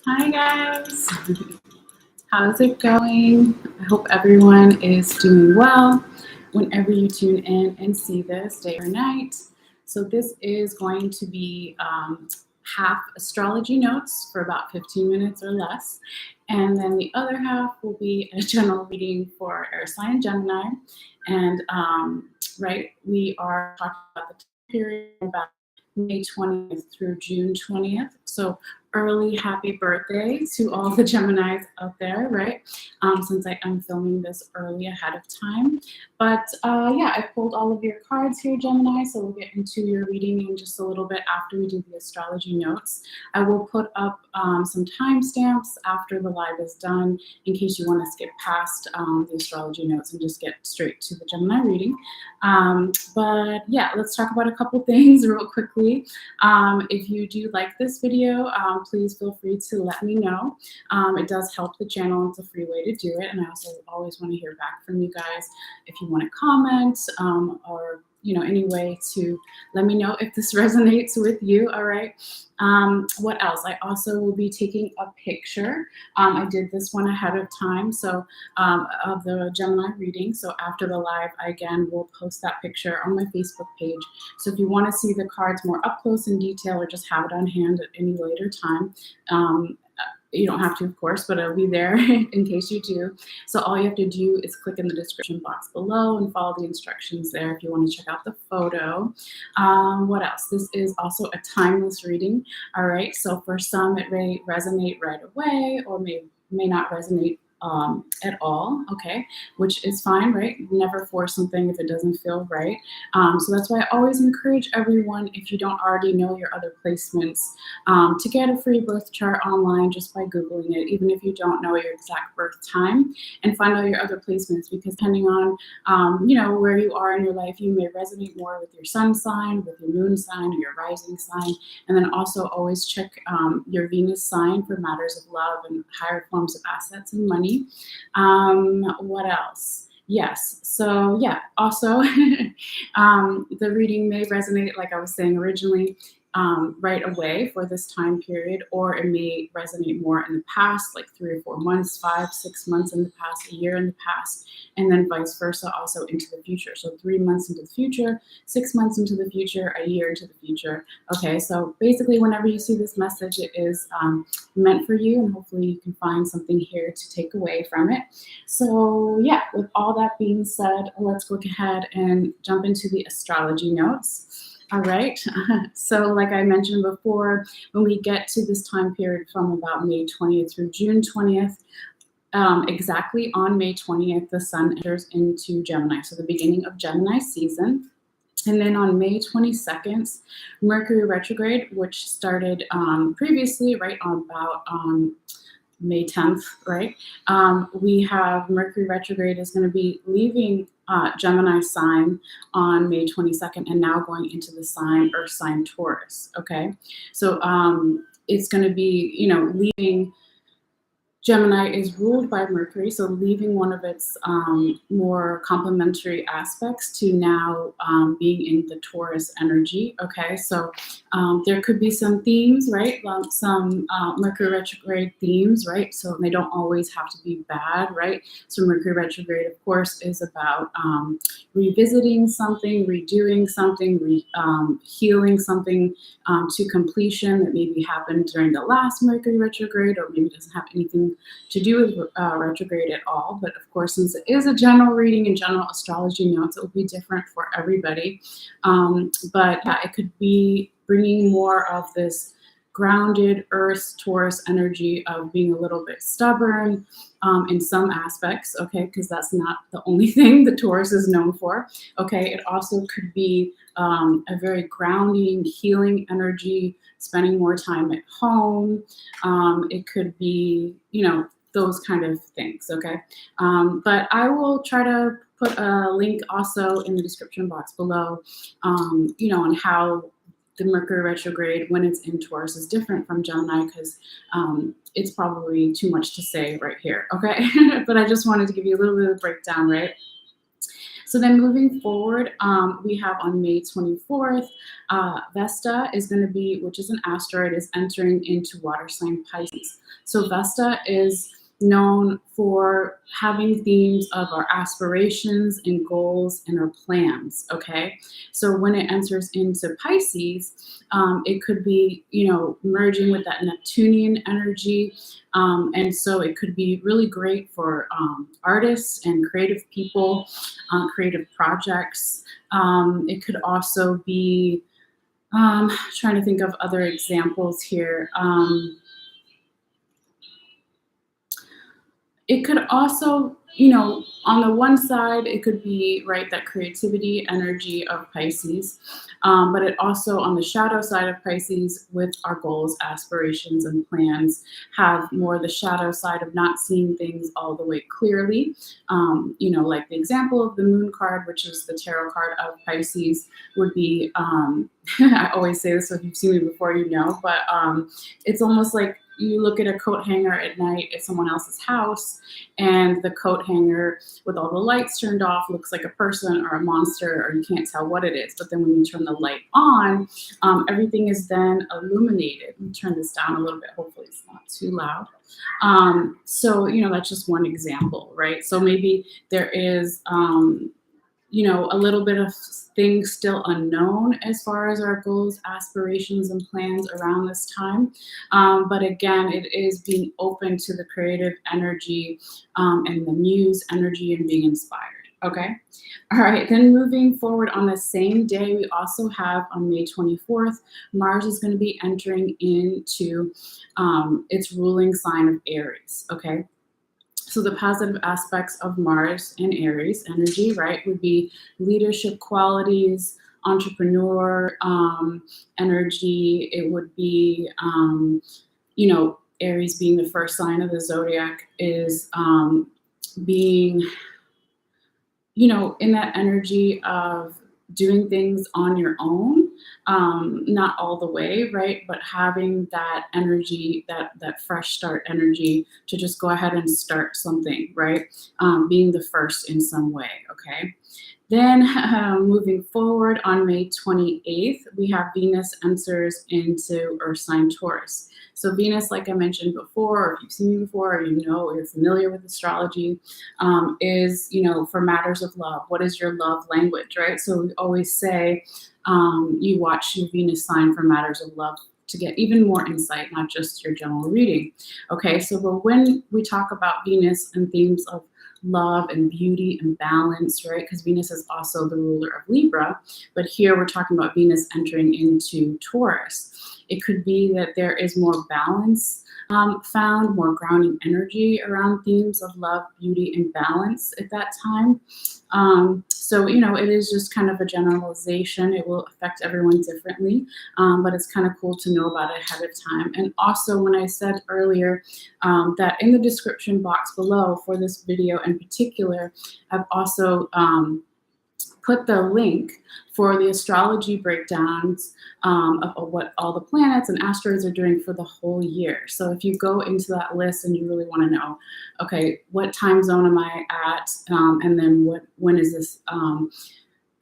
Hi guys, how's it going? I hope everyone is doing well whenever you tune in and see this, day or night. So this is going to be half astrology notes for about 15 minutes or less, and then the other half will be a general reading for air sign Gemini. And we are talking about the time period about May 20th through June 20th. So early happy birthday to all the Geminis out there, right? Since I am filming this early ahead of time. But yeah, I pulled all of your cards here, Gemini, so we'll get into your reading in just a little bit after we do the astrology notes. I will put up some timestamps after the live is done in case you want to skip past the astrology notes and just get straight to the Gemini reading. But yeah, let's talk about a couple things real quickly. If you do like this video, please feel free to let me know. It does help the channel. It's a free way to do it. And I also always want to hear back from you guys if you want to comment or any way to let me know if this resonates with you. All right. What else? I also will be taking a picture. I did this one ahead of time, so of the Gemini reading. So after the live, I again will post that picture on my Facebook page. So if you want to see the cards more up close in detail or just have it on hand at any later time, you don't have to, of course, but it'll be there in case you do. So all you have to do is click in the description box below and follow the instructions there if you want to check out the photo. What else? This is also a timeless reading. All right. So for some, it may resonate right away or may not resonate at all, okay, which is fine, right? Never force something if it doesn't feel right. So that's why I always encourage everyone, if you don't already know your other placements, to get a free birth chart online just by Googling it, even if you don't know your exact birth time, and find out your other placements, because depending on, where you are in your life, you may resonate more with your sun sign, with your moon sign, or your rising sign, and then also always check your Venus sign for matters of love and higher forms of assets and money. What else? Yes. So yeah, also the reading may resonate, like I was saying originally, right away for this time period, or it may resonate more in the past, like 3 or 4 months, 5, 6 months in the past, a year in the past, and then vice versa also into the future. So 3 months into the future, 6 months into the future, a year into the future. Okay, so basically whenever you see this message, it is meant for you, and hopefully you can find something here to take away from it. So yeah, with all that being said, let's go ahead and jump into the astrology notes. All right, so like I mentioned before, when we get to this time period from about May 20th through June 20th, exactly on May 20th, the sun enters into Gemini, so the beginning of Gemini season. And then on May 22nd, Mercury retrograde, which started previously, right, on about May 10th, right? We have Mercury retrograde is going to be leaving Gemini sign on May 22nd and now going into the sign, Earth sign Taurus, okay? So it's going to be, leaving. Gemini is ruled by Mercury, so leaving one of its more complementary aspects to now being in the Taurus energy, okay? So there could be some themes, right? Some Mercury retrograde themes, right? So they don't always have to be bad, right? So Mercury retrograde, of course, is about revisiting something, redoing something, healing something to completion that maybe happened during the last Mercury retrograde, or maybe doesn't have anything to do with retrograde at all. But of course, since it is a general reading and general astrology notes, it will be different for everybody. But yeah, it could be bringing more of this grounded Earth Taurus energy of being a little bit stubborn in some aspects, okay, because that's not the only thing the Taurus is known for, okay. It also could be a very grounding, healing energy, spending more time at home. It could be, those kind of things, okay. But I will try to put a link also in the description box below, on how the Mercury retrograde when it's in Taurus is different from Gemini, because it's probably too much to say right here, okay? But I just wanted to give you a little bit of breakdown, right? So then moving forward, we have on May 24th, Vesta is going to be, which is an asteroid, is entering into water sign Pisces. So Vesta is known for having themes of our aspirations and goals and our plans, okay? So when it enters into Pisces, it could be, merging with that Neptunian energy. And so it could be really great for artists and creative people, creative projects. It could also be, trying to think of other examples here. It could also, on the one side, it could be, right, that creativity energy of Pisces, but it also, on the shadow side of Pisces, with our goals, aspirations, and plans, have more the shadow side of not seeing things all the way clearly. Like the example of the moon card, which is the tarot card of Pisces, would be, I always say this, so if you've seen me before, but it's almost like you look at a coat hanger at night at someone else's house, and the coat hanger with all the lights turned off looks like a person or a monster, or you can't tell what it is. But then when you turn the light on, everything is then illuminated. Let me turn this down a little bit. Hopefully it's not too loud. So, that's just one example, right? So maybe there is, a little bit of things still unknown as far as our goals, aspirations, and plans around this time. But again, it is being open to the creative energy and the muse energy and being inspired. Okay. All right. Then moving forward on the same day, we also have on May 24th, Mars is going to be entering into its ruling sign of Aries. Okay. So the positive aspects of Mars and Aries energy, right, would be leadership qualities, entrepreneur energy. It would be, Aries being the first sign of the zodiac is being, in that energy of doing things on your own, not all the way, right? But having that energy, that fresh start energy to just go ahead and start something, right? Being the first in some way, okay? Then moving forward on May 28th, we have Venus enters into Earth sign Taurus. So Venus, like I mentioned before, or if you've seen me before, or or you're familiar with astrology, is, for matters of love. What is your love language, right? So we always say you watch your Venus sign for matters of love to get even more insight, not just your general reading. Okay, so but when we talk about Venus and themes of love and beauty and balance, right? Because Venus is also the ruler of Libra, but here we're talking about Venus entering into Taurus. It could be that there is more balance found, more grounding energy around themes of love, beauty, and balance at that time. So, it is just kind of a generalization. It will affect everyone differently, but it's kind of cool to know about it ahead of time. And also, when I said earlier that in the description box below for this video in particular, I've also put the link for the astrology breakdowns of what all the planets and asteroids are doing for the whole year. So if you go into that list and you really want to know, okay, what time zone am I at? And then when is this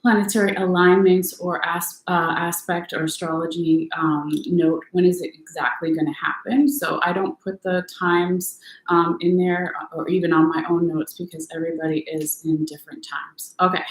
planetary alignment or aspect or astrology note, when is it exactly going to happen? So I don't put the times in there or even on my own notes because everybody is in different times. Okay,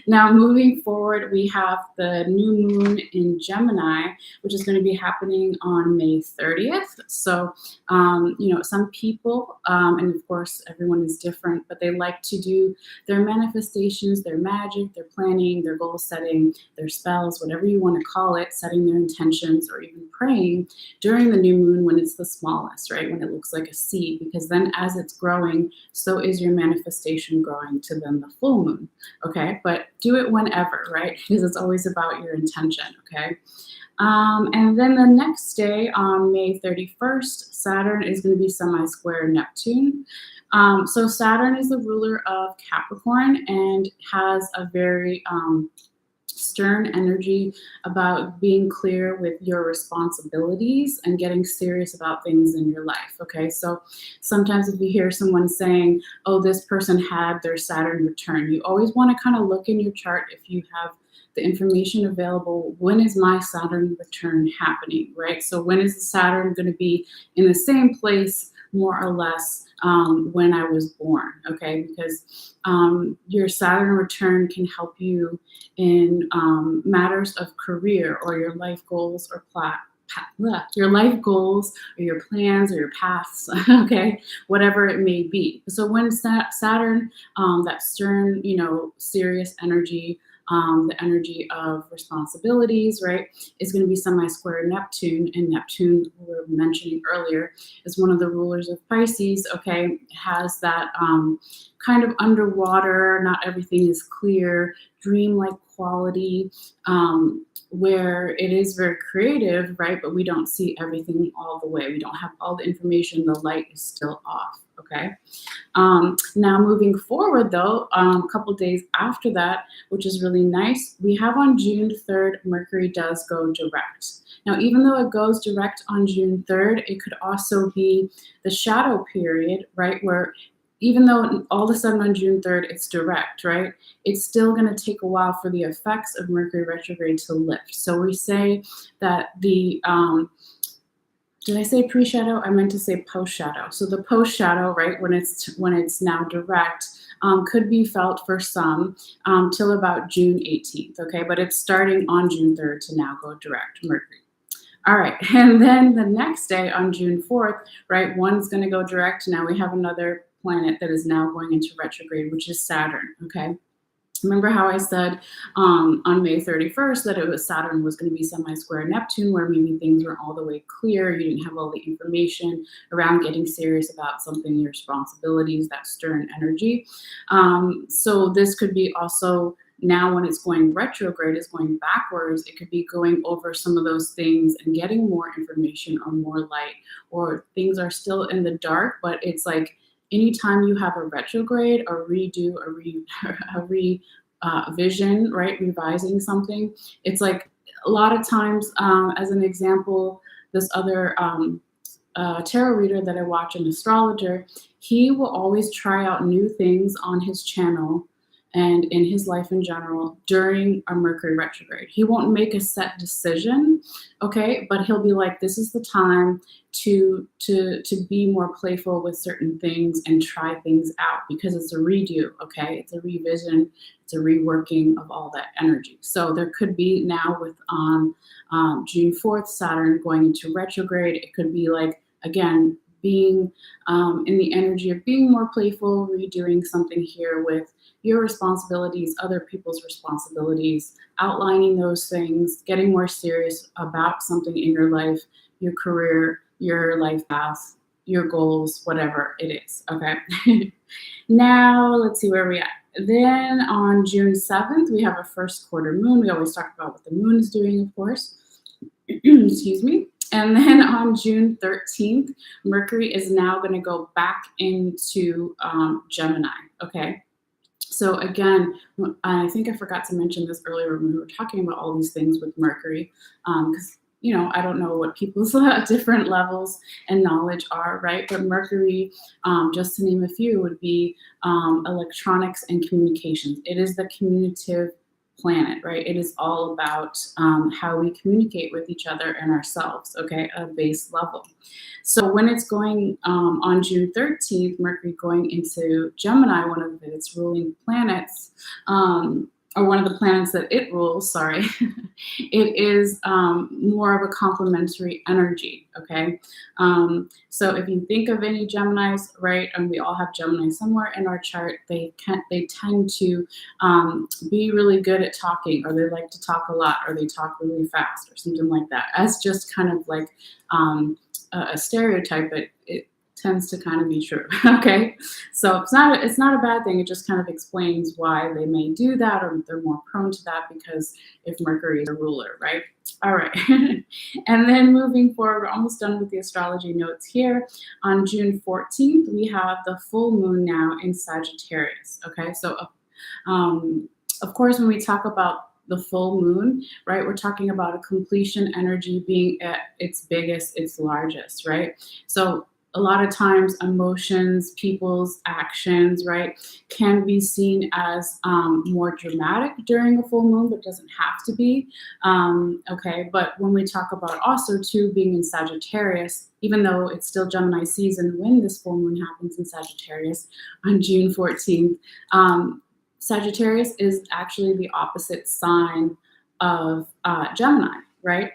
now moving forward, we have the new moon in Gemini, which is going to be happening on May 30th. So, some people, and of course everyone is different, but they like to do their manifestations, their magic, their planning, their goal setting, their spells, whatever you want to call it, setting their intentions or even praying during the new moon when it's the smallest, right? When it looks like a seed, because then as it's growing, so is your manifestation growing to then the full moon, okay? But do it whenever, right? Because it's always about your intention, okay? And then the next day on May 31st, Saturn is going to be semi-square Neptune. So Saturn is the ruler of Capricorn and has a very stern energy about being clear with your responsibilities and getting serious about things in your life. Okay, so sometimes if you hear someone saying, oh, this person had their Saturn return, you always want to kind of look in your chart if you have the information available. When is my Saturn return happening, right? So when is the Saturn going to be in the same place, more or less, when I was born, okay? Because your Saturn return can help you in matters of career or your life goals or your life goals or your plans or your paths, okay, whatever it may be. So when Saturn, that stern, serious energy, the energy of responsibilities, right, is going to be semi-square Neptune, and Neptune, we were mentioning earlier, is one of the rulers of Pisces, okay, it has that kind of underwater, not everything is clear, dream-like quality, where it is very creative, right, but we don't see everything all the way. We don't have all the information. The light is still off, okay? Now moving forward though, a couple days after that, which is really nice, we have on June 3rd, Mercury does go direct. Now, even though it goes direct on June 3rd, it could also be the shadow period, right, where even though all of a sudden on June 3rd it's direct, right, it's still going to take a while for the effects of Mercury retrograde to lift. So we say that the did I say pre-shadow? I meant to say post-shadow. So the post-shadow, right, when it's now direct, could be felt for some till about June 18th, okay? But it's starting on June 3rd to now go direct, Mercury. All right, and then the next day on June 4th, right, one's going to go direct. Now we have another planet that is now going into retrograde, which is Saturn, okay? Remember how I said on May 31st that it was Saturn was going to be semi-square Neptune, where maybe things weren't all the way clear, you didn't have all the information around getting serious about something, your responsibilities, that stern energy. So this could be also, now when it's going retrograde, is going backwards, it could be going over some of those things and getting more information or more light, or things are still in the dark, but it's like anytime you have a retrograde, a redo, a revision, right, revising something, it's like a lot of times, as an example, this other tarot reader that I watch, an astrologer, he will always try out new things on his channel and in his life in general during a Mercury retrograde. He won't make a set decision, okay, but he'll be like, this is the time to be more playful with certain things and try things out, because it's a redo, okay? It's a revision, it's a reworking of all that energy. So there could be now with June 4th, Saturn going into retrograde, it could be like, again, being in the energy of being more playful, redoing something here with your responsibilities, other people's responsibilities, outlining those things, getting more serious about something in your life, your career, your life path, your goals, whatever it is, okay? Now, let's see where we at. Then on June 7th, we have a first quarter moon. We always talk about what the moon is doing, of course. Excuse me. And then on June 13th, Mercury is now going to go back into Gemini, okay? So again, I think I forgot to mention this earlier when we were talking about all these things with Mercury, because, I don't know what people's different levels and knowledge are, right? But Mercury, just to name a few, would be electronics and communications. It is the communicative planet, right? It is all about how we communicate with each other and ourselves, okay, at a base level. So when it's going on June 13th, Mercury going into Gemini, one of its ruling planets, or one of the planets that it rules, sorry, it is more of a complementary energy, okay? So if you think of any Geminis, right, and we all have Gemini somewhere in our chart, they tend to be really good at talking, or they like to talk a lot, or they talk really fast, or something like that. As just kind of like a stereotype, but it tends to kind of be true, okay? So it's not a bad thing. It just kind of explains why they may do that, or they're more prone to that, because if Mercury is a ruler, right? All right. And then moving forward, we're almost done with the astrology notes here. On June 14th, we have the full moon now in Sagittarius, okay? So, of course, when we talk about the full moon, right? We're talking about a completion energy being at its biggest, its largest, right? So a lot of times emotions, people's actions, right, can be seen as more dramatic during a full moon, but doesn't have to be. Okay, but when we talk about also too being in Sagittarius, even though it's still Gemini season when this full moon happens in Sagittarius on June 14th, Sagittarius is actually the opposite sign of Gemini, right?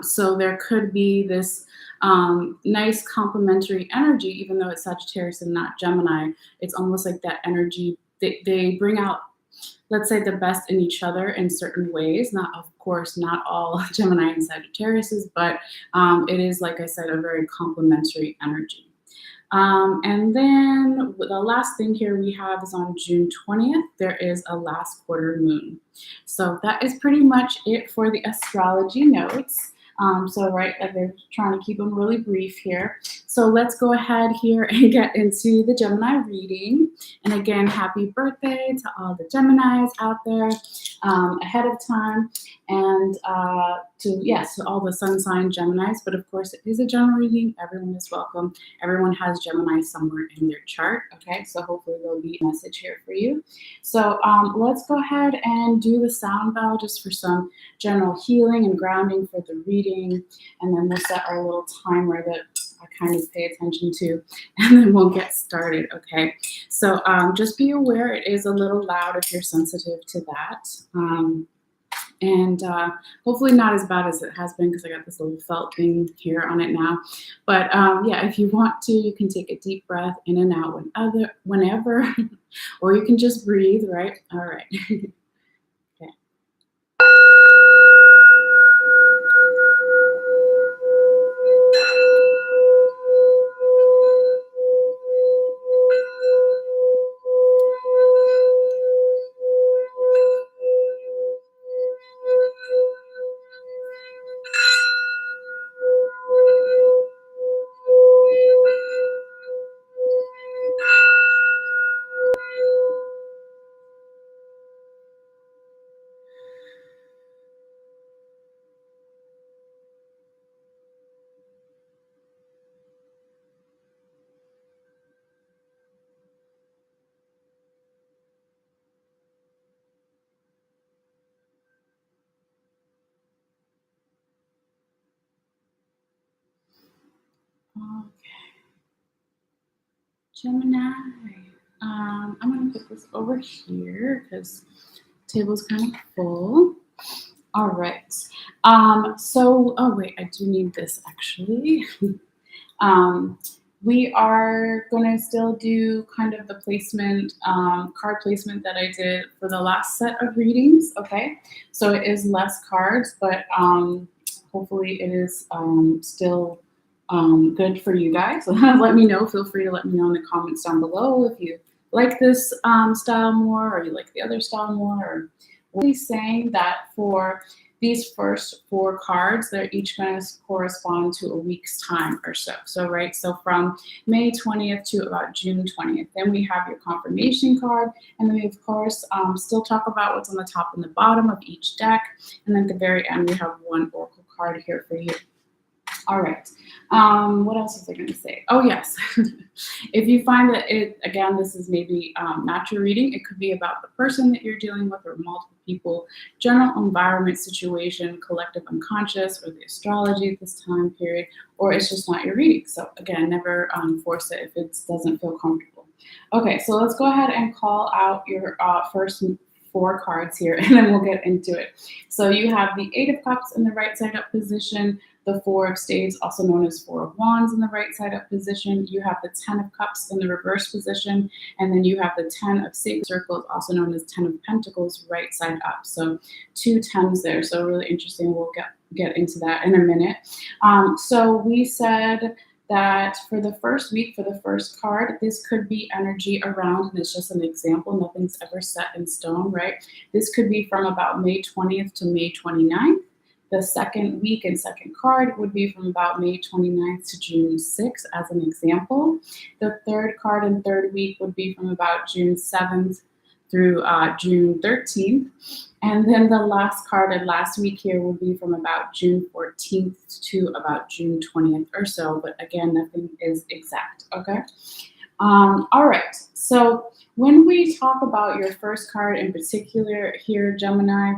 So there could be this nice complementary energy, even though it's Sagittarius and not Gemini. It's almost like that energy, they bring out, let's say, the best in each other in certain ways. Not, of course, not all Gemini and Sagittariuses, but it is, like I said, a very complementary energy. And then the last thing here we have is on June 20th, there is a last quarter moon. So that is pretty much it for the astrology notes. So right, like they're trying to keep them really brief here. So let's go ahead here and get into the Gemini reading. And again, happy birthday to all the Geminis out there ahead of time. And to all the sun sign Geminis. But of course, it is a general reading. Everyone is welcome. Everyone has Gemini somewhere in their chart. Okay, so hopefully there'll be a message here for you. So let's go ahead and do the sound bell just for some general healing and grounding for the reading. And then we'll set our little timer that I kind of pay attention to, and then we'll get started, okay? So just be aware it is a little loud if you're sensitive to that. And hopefully not as bad as it has been because I got this little felt thing here on it now. But yeah, if you want to, you can take a deep breath in and out whenever, or you can just breathe, right? All right. Okay. Okay. Gemini. I'm going to put this over here because the table's kind of full. All right. Oh wait, I do need this actually. We are going to still do kind of the placement, card placement that I did for the last set of readings, okay? So it is less cards, but hopefully it is still good for you guys. Let me know. Feel free to let me know in the comments down below if you like this style more or you like the other style more. Or we'll be saying that for these first 4 cards, they're each going to correspond to a week's time or so. So, right, so from May 20th to about June 20th. Then we have your confirmation card. And then we, of course, still talk about what's on the top and the bottom of each deck. And then at the very end, we have one oracle card here for you. All right. What else was I going to say? Oh, yes. If you find that again, this is maybe not your reading, it could be about the person that you're dealing with or multiple people, general environment, situation, collective unconscious, or the astrology at this time period, or it's just not your reading. So again, never force it if it doesn't feel comfortable. Okay, so let's go ahead and call out your first 4 cards here, and then we'll get into it. So you have the 8 of Cups in the right side up position, the 4 of Spades, also known as 4 of Wands, in the right side up position. You have the 10 of Cups in the reverse position, and then you have the 10 of Sacred Circles, also known as 10 of Pentacles, right side up. So 2 10s there. So really interesting. We'll get into that in a minute. So we said that for the first week, for the first card, this could be energy around, and it's just an example, nothing's ever set in stone, right? This could be from about May 20th to May 29th. The second week and second card would be from about May 29th to June 6th, as an example. The third card and third week would be from about June 7th through June 13th. And then the last card of last week here will be from about June 14th to about June 20th or so. But again, nothing is exact, okay? All right, so when we talk about your first card in particular here, Gemini,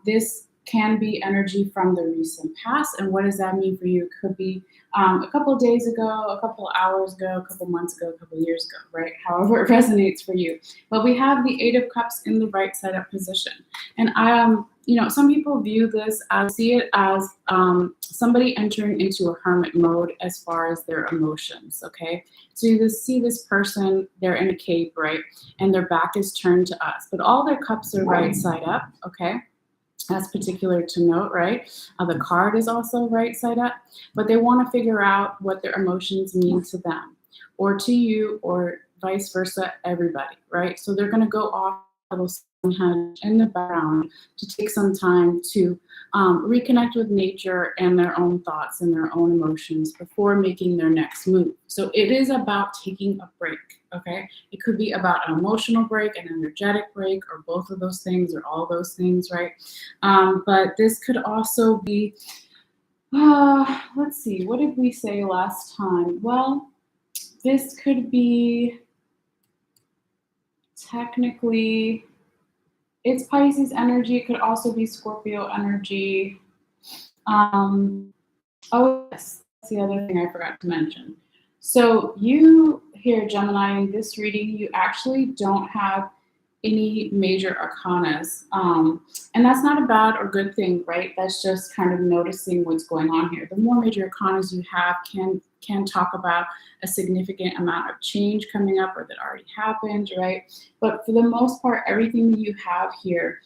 this can be energy from the recent past. And what does that mean for you? It could be a couple of days ago, a couple of hours ago, a couple of months ago, a couple of years ago, right? However it resonates for you. But we have the Eight of Cups in the right side up position. And some people view this as, see it as somebody entering into a hermit mode as far as their emotions, okay? So you just see this person, they're in a cape, right? And their back is turned to us, but all their cups are right side up, okay? That's particular to note, right? The card is also right side up, but they want to figure out what their emotions mean to them or to you or vice versa, everybody, right? So they're going to go off a little in the background to take some time to reconnect with nature and their own thoughts and their own emotions before making their next move. So it is about taking a break, okay? It could be about an emotional break, an energetic break, or both of those things, or all those things, right? But this could also be, let's see, what did we say last time? Well, this could be technically, it's Pisces energy. It could also be Scorpio energy. Oh, yes, that's the other thing I forgot to mention. So you here, Gemini, in this reading, you actually don't have any major arcanas. And that's not a bad or good thing, right? That's just kind of noticing what's going on here. The more major arcanas you have can talk about a significant amount of change coming up or that already happened, right? But for the most part, everything that you have here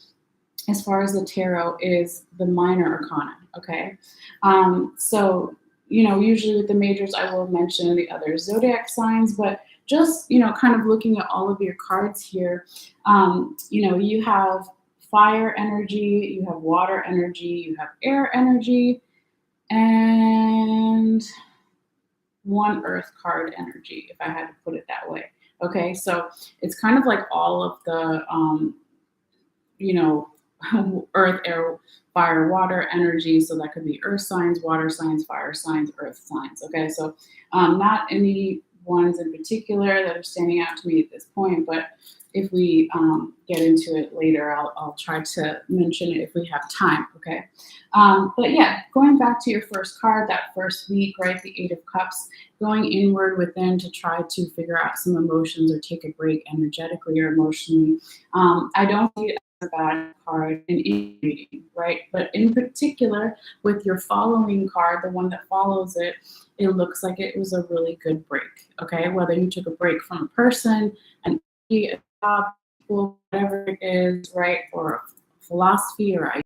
as far as the tarot is the minor arcana, okay? So, usually with the majors, I will mention the other zodiac signs, but just, kind of looking at all of your cards here, you have fire energy, you have water energy, you have air energy, and one earth card energy, if I had to put it that way. Okay, so it's kind of like all of the, earth, air, fire, water energy. So that could be earth signs, water signs, fire signs, earth signs. Okay, so not any ones in particular that are standing out to me at this point, but if we get into it later, I'll try to mention it if we have time, okay? But yeah, going back to your first card, that first week, right, the Eight of Cups, going inward within to try to figure out some emotions or take a break energetically or emotionally. I don't see it as a bad card in any reading, right? But in particular, with your following card, the one that follows it, it looks like it was a really good break, okay? Whether you took a break from a person, a job, whatever it is, right? Or a philosophy or a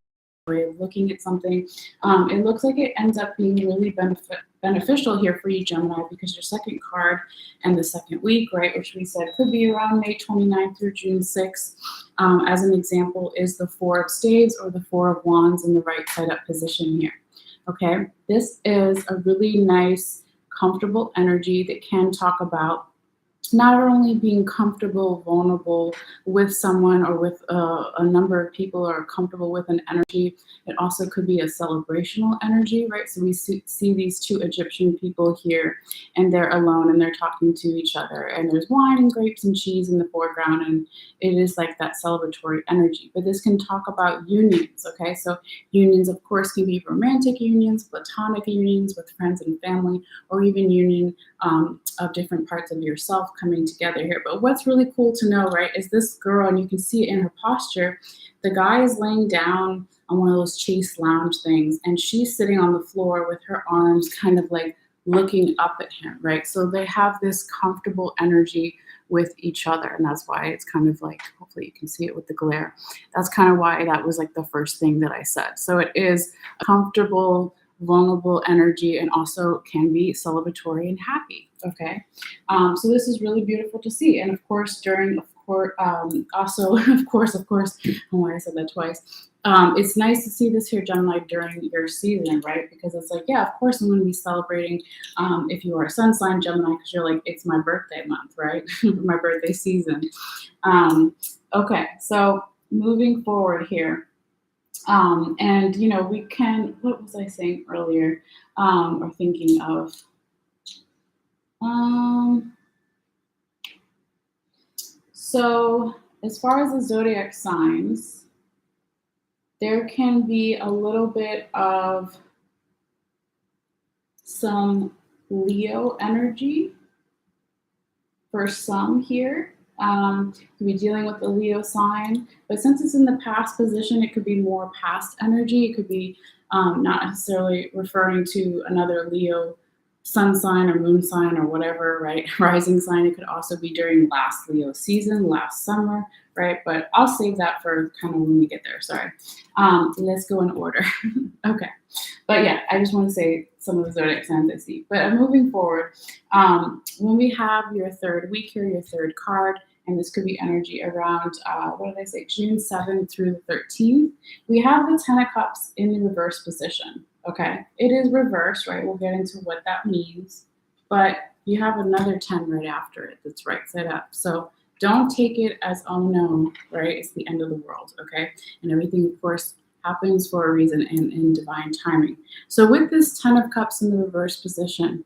way of looking at something. It looks like it ends up being really beneficial here for you, Gemini, because your second card and the second week, right, which we said could be around May 29th through June 6th, as an example, is the Four of Staves or the Four of Wands in the right side up position here. Okay, this is a really nice, comfortable energy that can talk about not only being comfortable, vulnerable with someone or with a number of people or comfortable with an energy, it also could be a celebrational energy, right? So we see these two Egyptian people here and they're alone and they're talking to each other and there's wine and grapes and cheese in the foreground and it is like that celebratory energy. But this can talk about unions, okay? So unions, of course, can be romantic unions, platonic unions with friends and family, or even union of different parts of yourself coming together here. But what's really cool to know, right, is this girl, and you can see it in her posture, the guy is laying down on one of those chase lounge things and she's sitting on the floor with her arms kind of like looking up at him, right? So they have this comfortable energy with each other, and that's why it's kind of like, hopefully you can see it with the glare, that's kind of why that was like the first thing that I said. So it is a comfortable, vulnerable energy and also can be celebratory and happy, okay? So this is really beautiful to see. And of course, during, also, of course, I don't know why I said that twice. It's nice to see this here, Gemini, during your season, right? Because it's like, yeah, of course I'm going to be celebrating if you are a sun sign Gemini, because you're like, it's my birthday month, right? My birthday season. Okay, so moving forward here. And, you know, we can, what was I saying earlier or thinking of? So as far as the zodiac signs, there can be a little bit of some Leo energy for some here. We're dealing with the Leo sign, but since it's in the past position, it could be more past energy. It could be not necessarily referring to another Leo sun sign or moon sign or whatever, right? Rising sign. It could also be during last Leo season, last summer, right? But I'll save that for kind of when we get there. Sorry. Let's go in order. Okay. But yeah, I just want to say some of the zodiac signs I see. But moving forward, when we have your third week here, your third card, and this could be energy around, what did I say, June 7th through the 13th, we have the 10 of Cups in the reverse position, okay? It is reversed, right? We'll get into what that means, but you have another 10 right after it that's right side up. So don't take it as, oh no, right? It's the end of the world, okay? And everything, of course, happens for a reason and in divine timing. So with this 10 of Cups in the reverse position,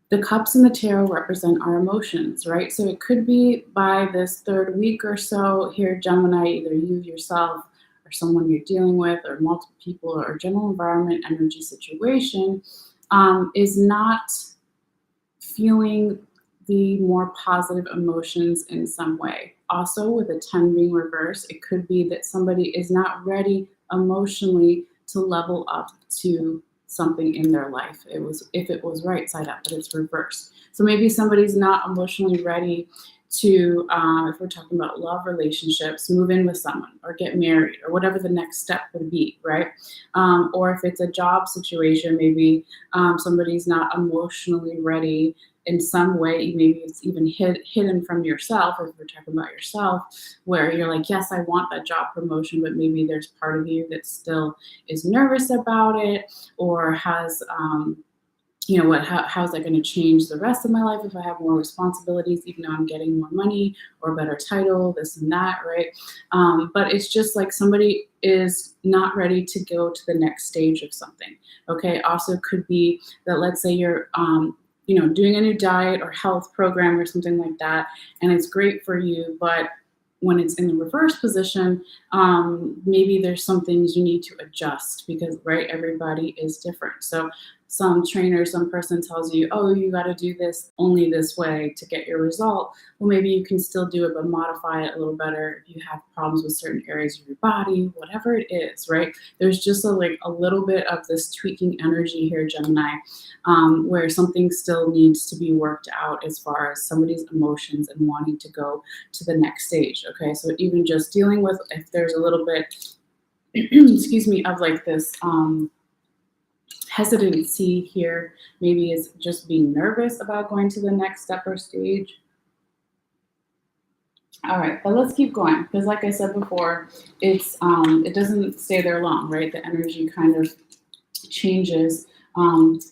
the cups in the tarot represent our emotions, right? So it could be by this third week or so here, Gemini, either you yourself or someone you're dealing with or multiple people or general environment energy situation is not feeling the more positive emotions in some way. Also, with a 10 being reversed, it could be that somebody is not ready emotionally to level up to something in their life. If it was right side up, but it's reversed. So maybe somebody's not emotionally ready to, if we're talking about love relationships, move in with someone or get married or whatever the next step would be, right? Or if it's a job situation, maybe somebody's not emotionally ready in some way. Maybe it's even hidden from yourself, if we're talking about yourself, where you're like, yes, I want that job promotion, but maybe there's part of you that still is nervous about it or has, you know, how's that going to change the rest of my life if I have more responsibilities, even though I'm getting more money or a better title, this and that, right? But it's just like somebody is not ready to go to the next stage of something, okay? Also could be that, let's say you're, you know, doing a new diet or health program or something like that, and it's great for you, but when it's in the reverse position, maybe there's some things you need to adjust because, right, everybody is different. So some trainer, some person tells you, oh, you got to do this only this way to get your result. Well, maybe you can still do it, but modify it a little better if you have problems with certain areas of your body, whatever it is, right? There's just a little bit of this tweaking energy here, Gemini, where something still needs to be worked out as far as somebody's emotions and wanting to go to the next stage, okay? So even just dealing with, if there's a little bit, excuse me, of like this, hesitancy here, maybe is just being nervous about going to the next step or stage. All right, but let's keep going because, like I said before, it's it doesn't stay there long, right? The energy kind of changes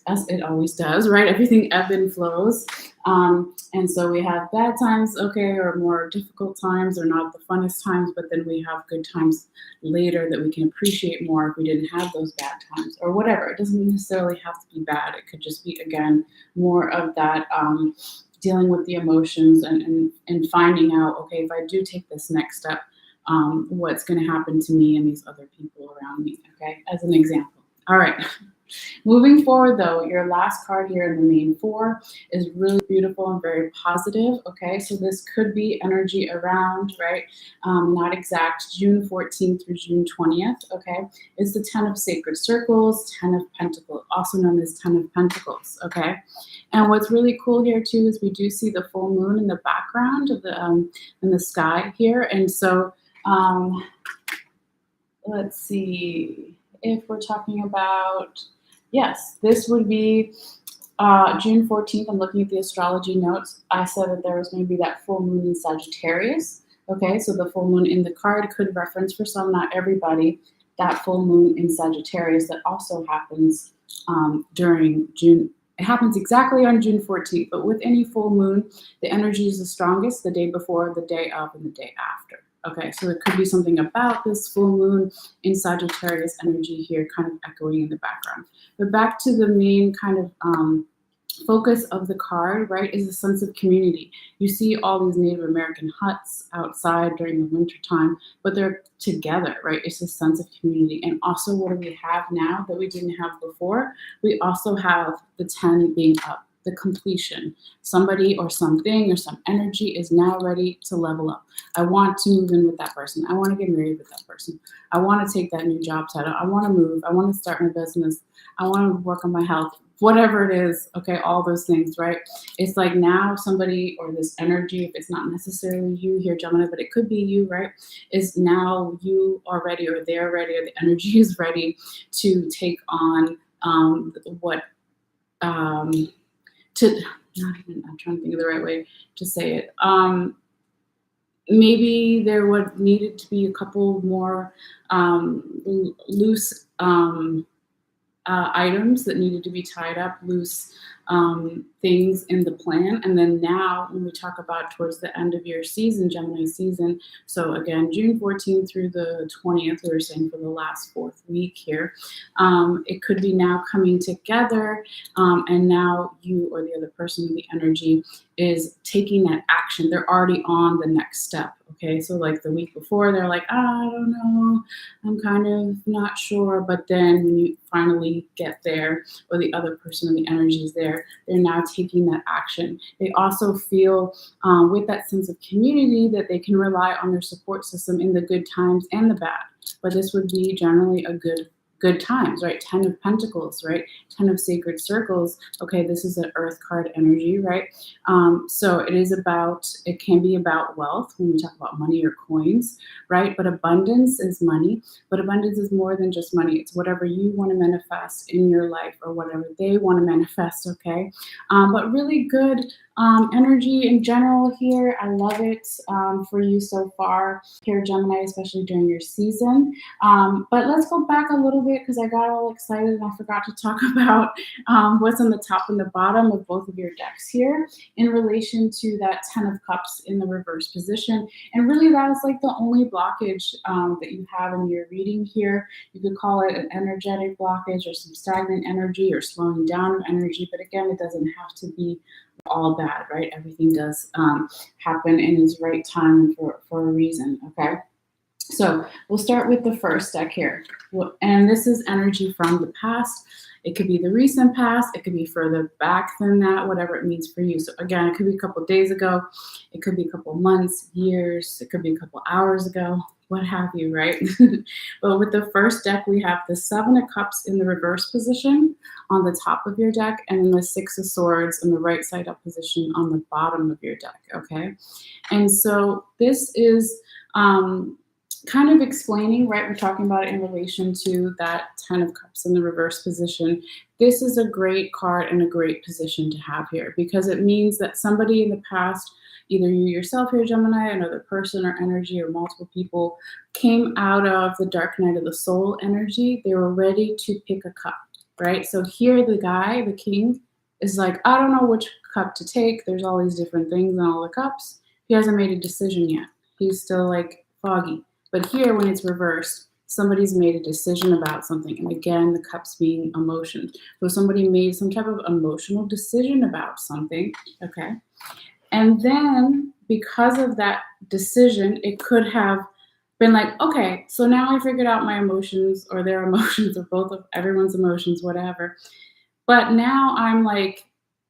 as it always does, right? Everything ebb and flows. And so we have bad times, okay, or more difficult times, or not the funnest times, but then we have good times later that we can appreciate more if we didn't have those bad times or whatever. It doesn't necessarily have to be bad. It could just be, again, more of that dealing with the emotions and finding out, okay, if I do take this next step, what's going to happen to me and these other people around me, okay, as an example. All right. Moving forward, though, your last card here in the main four is really beautiful and very positive, okay? So this could be energy around, right, not exact, June 14th through June 20th, okay? It's the 10 of Sacred Circles, 10 of Pentacles, also known as 10 of Pentacles, okay? And what's really cool here, too, is we do see the full moon in the background of the in the sky here. And so let's see. If we're talking about, yes, this would be June 14th. I'm looking at the astrology notes. I said that there was going to be that full moon in Sagittarius. Okay, so the full moon in the card could reference for some, not everybody, that full moon in Sagittarius that also happens during June. It happens exactly on June 14th, but with any full moon, the energy is the strongest the day before, the day of, and the day after. Okay, so it could be something about this full moon in Sagittarius energy here kind of echoing in the background. But back to the main kind of focus of the card, right, is a sense of community. You see all these Native American huts outside during the winter time, but they're together, right? It's a sense of community. And also, what do we have now that we didn't have before? We also have the 10 being up, the completion. Somebody or something or some energy is now ready to level up. I want to move in with that person. I want to get married with that person. I want to take that new job title. I want to move. I want to start my business. I want to work on my health. Whatever it is, okay, all those things, right? It's like now somebody or this energy, if it's not necessarily you here, Gemini, but it could be you, right? Is now you are ready or they're ready or the energy is ready to take on I'm trying to think of the right way to say it. Maybe there would needed to be a couple more loose items that needed to be tied up, loose things in the plan. And then now when we talk about towards the end of your season, Gemini season, so again, June 14th through the 20th, we were saying for the last 4th week here, it could be now coming together and now you or the other person in the energy is taking that action. They're already on the next step. Okay, so like the week before, they're like, I don't know, I'm kind of not sure. But then when you finally get there, or the other person in the energy is there, they're now taking that action. They also feel with that sense of community that they can rely on their support system in the good times and the bad. But this would be generally a good times, right? 10 of Pentacles, right? 10 of Sacred Circles. Okay, this is an Earth card energy, right? So it can be about wealth when we talk about money or coins, right? But abundance is money, but abundance is more than just money. It's whatever you want to manifest in your life or whatever they want to manifest, okay? But really good energy in general here. I love it for you so far here, Gemini, especially during your season. But let's go back a little bit because I got all excited and I forgot to talk about what's on the top and the bottom of both of your decks here in relation to that 10 of Cups in the reverse position. And really that is like the only blockage that you have in your reading here. You could call it an energetic blockage or some stagnant energy or slowing down of energy. But again, it doesn't have to be all bad, right? Everything does happen in its right time for a reason, okay? So we'll start with the first deck here. And this is energy from the past. It could be the recent past. It could be further back than that, whatever it means for you. So again, it could be a couple days ago. It could be a couple months, years. It could be a couple hours ago, what have you, right? But with the first deck, we have the 7 of Cups in the reverse position on the top of your deck, and then the 6 of Swords in the right side up position on the bottom of your deck, okay? And so this is kind of explaining, right? We're talking about it in relation to that 10 of Cups in the reverse position. This is a great card and a great position to have here because it means that somebody in the past, either you yourself here, Gemini, another person or energy or multiple people, came out of the dark night of the soul energy. They were ready to pick a cup, right? So here the guy, the king, is like, I don't know which cup to take. There's all these different things in all the cups. He hasn't made a decision yet. He's still like foggy. But here, when it's reversed, somebody's made a decision about something. And again, the cups being emotions. So somebody made some type of emotional decision about something, okay? And then because of that decision, it could have been like, okay, so now I figured out my emotions or their emotions or both of everyone's emotions, whatever. But now I'm like,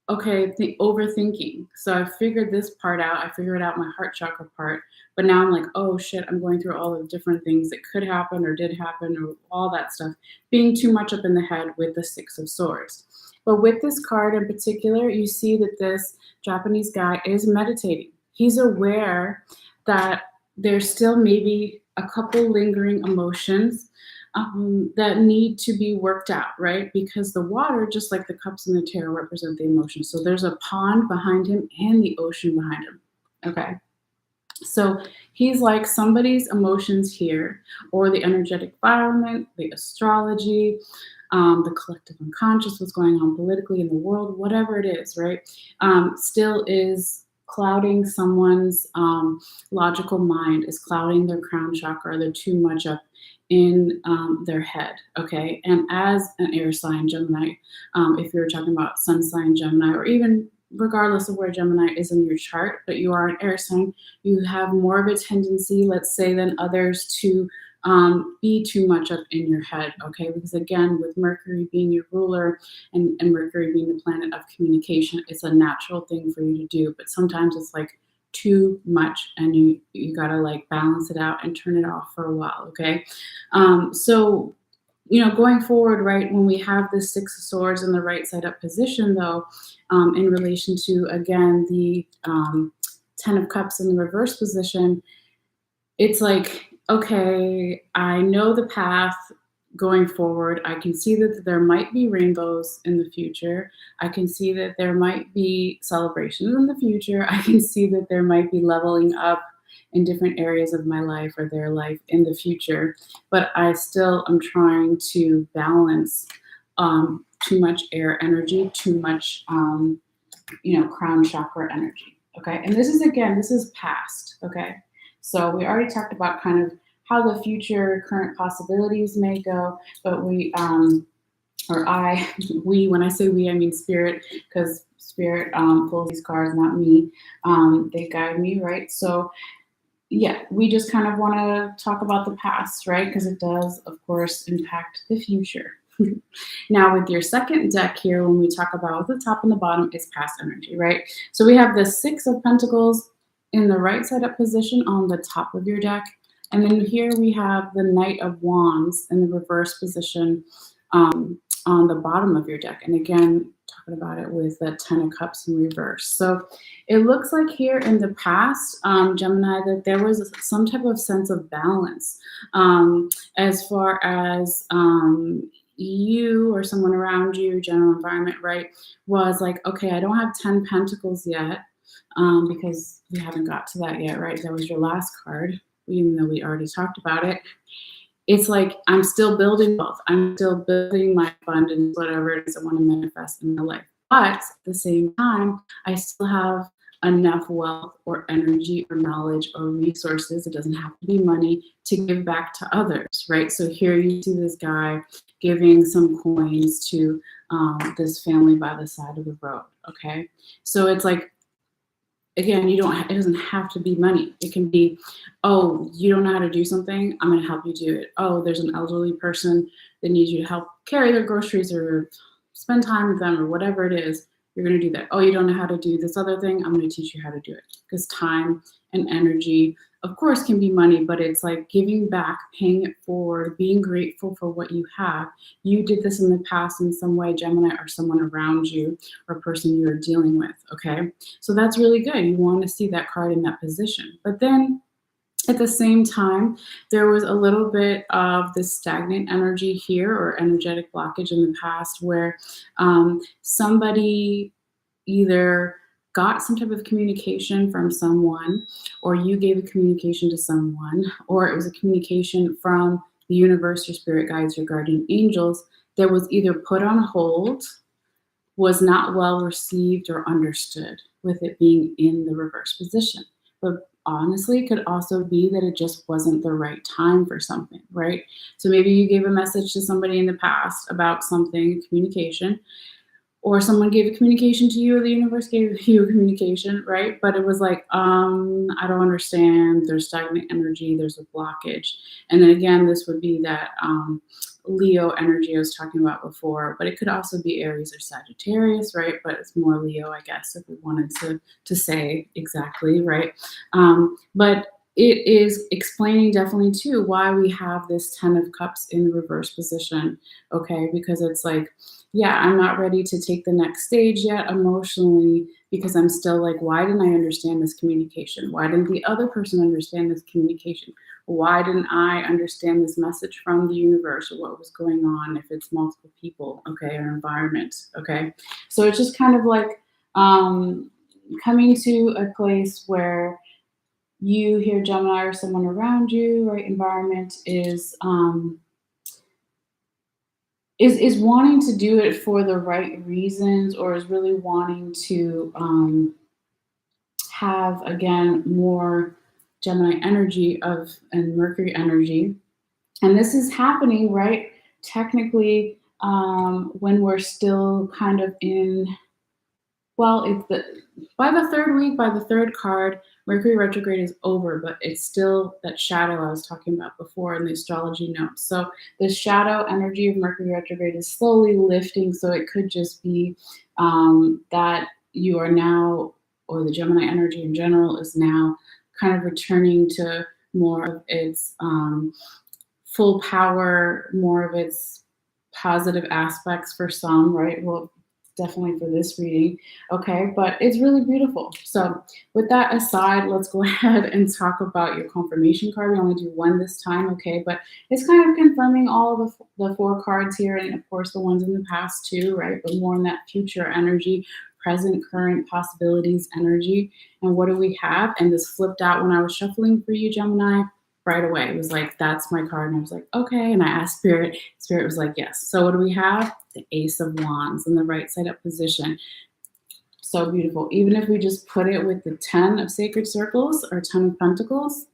okay, overthinking. So I figured this part out. I figured out my heart chakra part. But now I'm like, oh shit, I'm going through all the different things that could happen or did happen or all that stuff. Being too much up in the head with the 6 of Swords. But with this card in particular, you see that this Japanese guy is meditating. He's aware that there's still maybe a couple lingering emotions that need to be worked out, right? Because the water, just like the cups in the tarot, represent the emotions. So there's a pond behind him and the ocean behind him, okay? So he's like somebody's emotions here, or the energetic environment, the astrology, the collective unconscious, what's going on politically in the world, whatever it is, right? Still is clouding someone's logical mind, is clouding their crown chakra. They're too much up in their head, okay? And as an air sign, Gemini, if you're talking about sun sign Gemini, or even regardless of where Gemini is in your chart, but you are an air sign, you have more of a tendency, let's say, than others to be too much up in your head, okay? Because again, with Mercury being your ruler and Mercury being the planet of communication, it's a natural thing for you to do, but sometimes it's like too much, and you gotta like balance it out and turn it off for a while, okay? So going forward, right, when we have the Six of Swords in the right side up position, though, in relation to, again, the Ten of Cups in the reverse position, it's like, okay, I know the path going forward. I can see that there might be rainbows in the future. I can see that there might be celebrations in the future. I can see that there might be leveling up in different areas of my life or their life in the future. But I still am trying to balance too much air energy, too much, crown chakra energy. Okay. And this is past. Okay. So we already talked about kind of how the future current possibilities may go, but we, when I say we, I mean spirit, because spirit pulls these cards, not me. They guide me, right? So yeah, we just kind of want to talk about the past, right? Because it does, of course, impact the future. Now, with your second deck here, when we talk about the top and the bottom, is past energy, right? So we have the Six of Pentacles in the right side up position on the top of your deck. And then here we have the Knight of Wands in the reverse position on the bottom of your deck. And again, talking about it with the Ten of Cups in reverse. So it looks like here in the past, Gemini, that there was some type of sense of balance as far as you or someone around you, general environment, right, was like, okay, I don't have 10 Pentacles yet because we haven't got to that yet, right? That was your last card, even though we already talked about it. It's like I'm still building wealth. I'm still building my abundance, whatever it is I want to manifest in my life. But at the same time, I still have enough wealth or energy or knowledge or resources, it doesn't have to be money, to give back to others, right? So here you see this guy giving some coins to this family by the side of the road, okay? So it's like, again, it doesn't have to be money. It can be, oh, you don't know how to do something, I'm going to help you do it. Oh, there's an elderly person that needs you to help carry their groceries or spend time with them or whatever it is. You're going to do that. Oh, you don't know how to do this other thing, I'm going to teach you how to do it. Because time and energy, of course, can be money, but it's like giving back, paying it forward, being grateful for what you have. You did this in the past in some way, Gemini, or someone around you or a person you're dealing with, okay? So that's really good. You want to see that card in that position. But then at the same time, there was a little bit of this stagnant energy here or energetic blockage in the past where somebody either got some type of communication from someone, or you gave a communication to someone, or it was a communication from the universe, your spirit guides, your guardian angels, that was either put on hold, was not well received or understood, with it being in the reverse position. But honestly, it could also be that it just wasn't the right time for something, right? So maybe you gave a message to somebody in the past about something, communication, or someone gave a communication to you, or the universe gave you a communication, right? But it was like, I don't understand. There's stagnant energy. There's a blockage. And then again, this would be that Leo energy I was talking about before, but it could also be Aries or Sagittarius, right? But it's more Leo, I guess, if we wanted to say exactly, right? But it is explaining definitely too why we have this Ten of Cups in the reverse position, okay? Because it's like, yeah, I'm not ready to take the next stage yet emotionally, because I'm still like, why didn't I understand this communication? Why didn't the other person understand this communication? Why didn't I understand this message from the universe, or what was going on if it's multiple people, okay, or environment, okay? So it's just kind of like coming to a place where you here, Gemini, or someone around you, right, environment is wanting to do it for the right reasons, or is really wanting to have, again, more Gemini energy and Mercury energy. And this is happening, right, technically, when we're still kind of in, well, by the third week, by the third card, Mercury retrograde is over, but it's still that shadow I was talking about before in the astrology notes. So the shadow energy of Mercury retrograde is slowly lifting. So it could just be that you are now, or the Gemini energy in general is now kind of returning to more of its full power, more of its positive aspects for some, right? Well, definitely for this reading, okay? But it's really beautiful. So with that aside, let's go ahead and talk about your confirmation card. We only do one this time, okay? But it's kind of confirming all of the four cards here, and of course the ones in the past too, right? But more in that future energy, present, current possibilities energy. And what do we have? And this flipped out when I was shuffling for you, Gemini. Right away, it was like, that's my card. And I was like, okay. And I asked Spirit. Spirit was like, yes. So what do we have? The Ace of Wands in the right side up position. So beautiful. Even if we just put it with the 10 of Sacred Circles or 10 of Pentacles,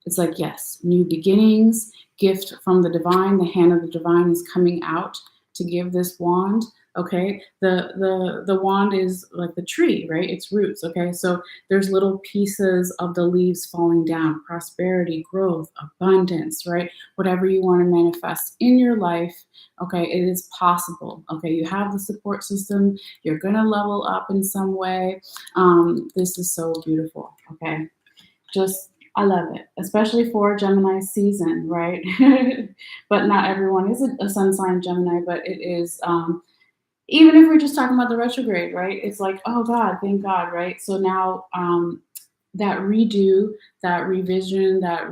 it's like, yes, new beginnings, gift from the divine. The hand of the divine is coming out to give this wand. Okay, the wand is like the tree, right? Its roots. Okay, so there's little pieces of the leaves falling down, prosperity, growth, abundance, right? Whatever you want to manifest in your life, okay, it is possible. Okay, you have the support system. You're gonna level up in some way. This is so beautiful. Okay, I love it, especially for Gemini season, right? But not everyone is a sun sign Gemini, but it is. Even if we're just talking about the retrograde, right? It's like, oh God, thank God, right? So now that redo, that revision, that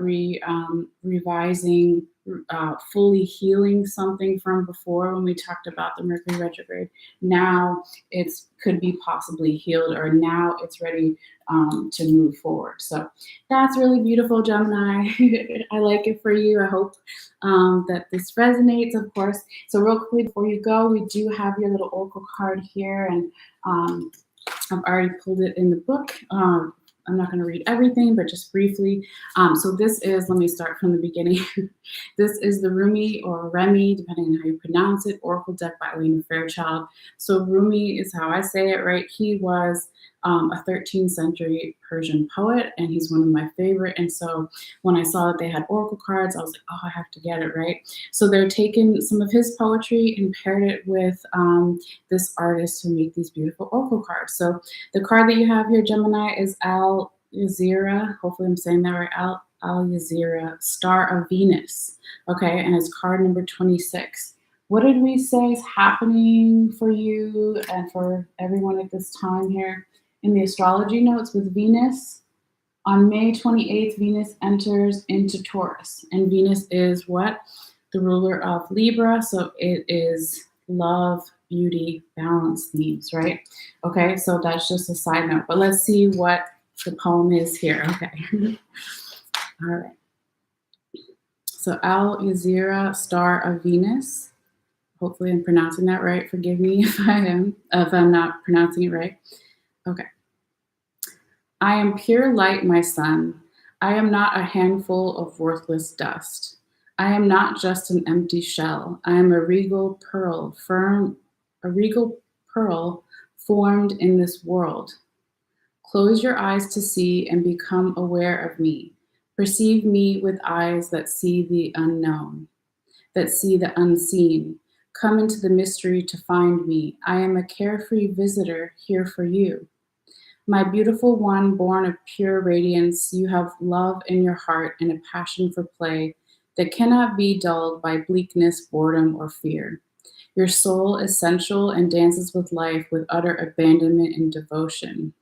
revising, fully healing something from before when we talked about the Mercury retrograde. Now it's could be possibly healed, or now it's ready to move forward. So that's really beautiful, Gemini. I like it for you. I hope that this resonates, of course. So real quickly before you go, we do have your little oracle card here, and I've already pulled it in the book. I'm not going to read everything, but just briefly. So this is, let me start from the beginning. This is the Rumi, or Remy, depending on how you pronounce it, Oracle deck by Elena Fairchild. So Rumi is how I say it, right? He was a 13th century Persian poet, and he's one of my favorite. And so when I saw that they had oracle cards, I was like, oh, I have to get it, right? So they're taking some of his poetry and paired it with this artist to make these beautiful oracle cards. So the card that you have here, Gemini, is Al Jazeera. Hopefully I'm saying that right. Al Jazeera, Star of Venus. Okay, and it's card number 26. What did we say is happening for you and for everyone at this time here in the astrology notes with Venus? On May 28th, Venus enters into Taurus, and Venus is what? The ruler of Libra, so it is love, beauty, balance themes, right? Okay, so that's just a side note, but let's see what the poem is here. Okay. All right. So Al Jazeera, Star of Venus. Hopefully I'm pronouncing that right. Forgive me if I'm not pronouncing it right. Okay. I am pure light, my son. I am not a handful of worthless dust. I am not just an empty shell. I am a regal pearl, formed in this world. Close your eyes to see and become aware of me. Perceive me with eyes that see the unknown, that see the unseen. Come into the mystery to find me. I am a carefree visitor here for you. My beautiful one, born of pure radiance, you have love in your heart and a passion for play that cannot be dulled by bleakness, boredom, or fear. Your soul is sensual and dances with life with utter abandonment and devotion.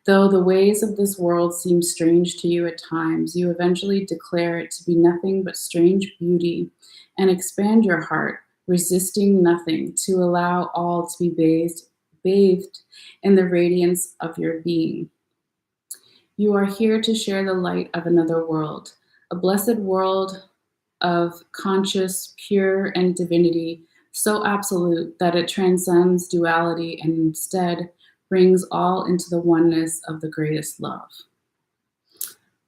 Though the ways of this world seem strange to you at times, you eventually declare it to be nothing but strange beauty and expand your heart, resisting nothing, to allow all to be bathed in the radiance of your being. You are here to share the light of another world, a blessed world of conscious, pure, and divinity, so absolute that it transcends duality and instead brings all into the oneness of the greatest love.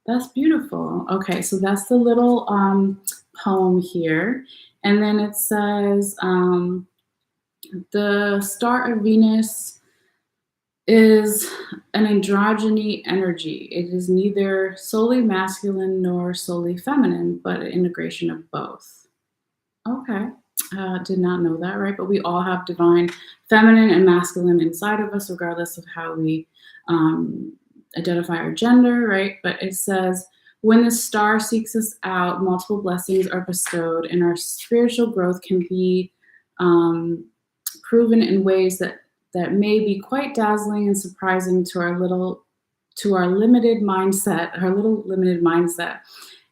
That's beautiful. Okay, so that's the little poem here. And then it says, the star of Venus is an androgyny energy. It is neither solely masculine nor solely feminine, but an integration of both. Okay. Did not know that, right? But we all have divine feminine and masculine inside of us, regardless of how we identify our gender, right? But it says, when the star seeks us out, multiple blessings are bestowed, and our spiritual growth can be proven in ways that may be quite dazzling and surprising to our limited mindset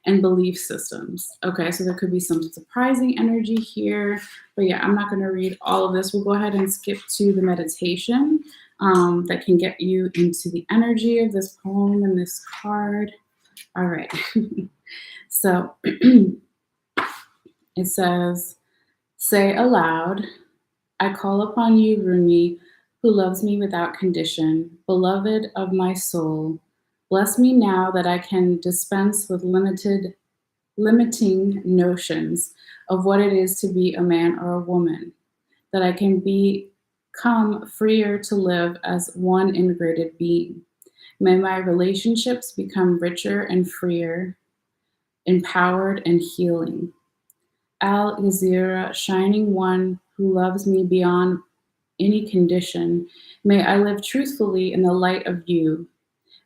and belief systems. Okay, so there could be some surprising energy here, but yeah, I'm not going to read all of this. We'll go ahead and skip to the meditation that can get you into the energy of this poem and this card. All right, so it says, say aloud, I call upon you, Rumi, who loves me without condition, beloved of my soul. Bless me now that I can dispense with limiting notions of what it is to be a man or a woman, that I can become freer to live as one integrated being. May my relationships become richer and freer, empowered and healing. Al Yazira, shining one who loves me beyond any condition, may I live truthfully in the light of you,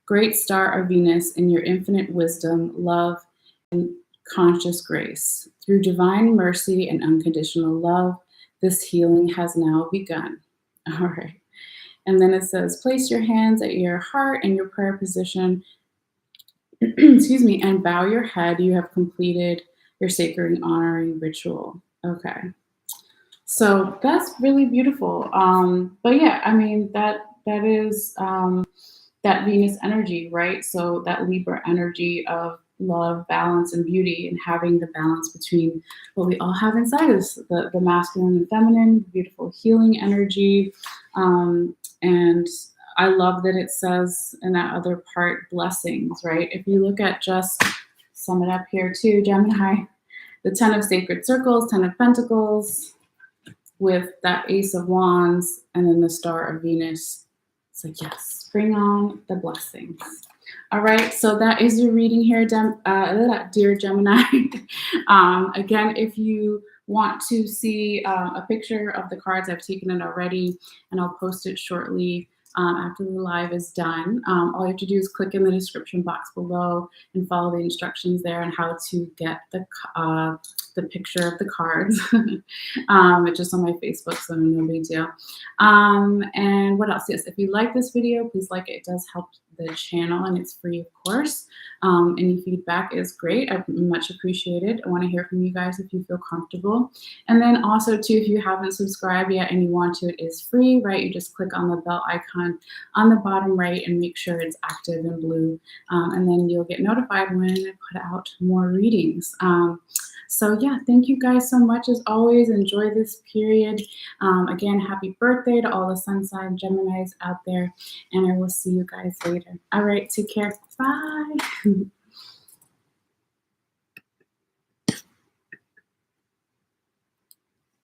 great star of Venus, in your infinite wisdom, love, and conscious grace. Through divine mercy and unconditional love, this healing has now begun. All right. And then it says, place your hands at your heart in your prayer position, excuse me, and bow your head. You have completed your sacred honoring ritual. Okay. So that's really beautiful. But yeah, I mean, that is that Venus energy, right? So that Libra energy of love, balance, and beauty, and having the balance between what we all have inside us, the masculine and feminine, beautiful healing energy. And I love that it says in that other part, blessings, right? If you look at, just sum it up here too, Gemini, the 10 of sacred circles, 10 of pentacles, with that Ace of Wands, and then the Star of Venus. So yes, bring on the blessings. All right, so that is your reading here, dear Gemini. Again, if you want to see a picture of the cards, I've taken it already, and I'll post it shortly after the live is done. All you have to do is click in the description box below and follow the instructions there on how to get the picture of the cards. It's just on my Facebook, so no big deal. And what else? Yes, if you like this video, please like it. It does help the channel, and it's free, of course. Any feedback is great. I much appreciate it. I want to hear from you guys if you feel comfortable. And then also too, if you haven't subscribed yet and you want to, it is free, right? You just click on the bell icon on the bottom right and make sure it's active in blue. And then you'll get notified when I put out more readings. So yeah, thank you guys so much. As always, enjoy this period. Again, happy birthday to all the sun sign Geminis out there, and I will see you guys later. All right, take care. Bye.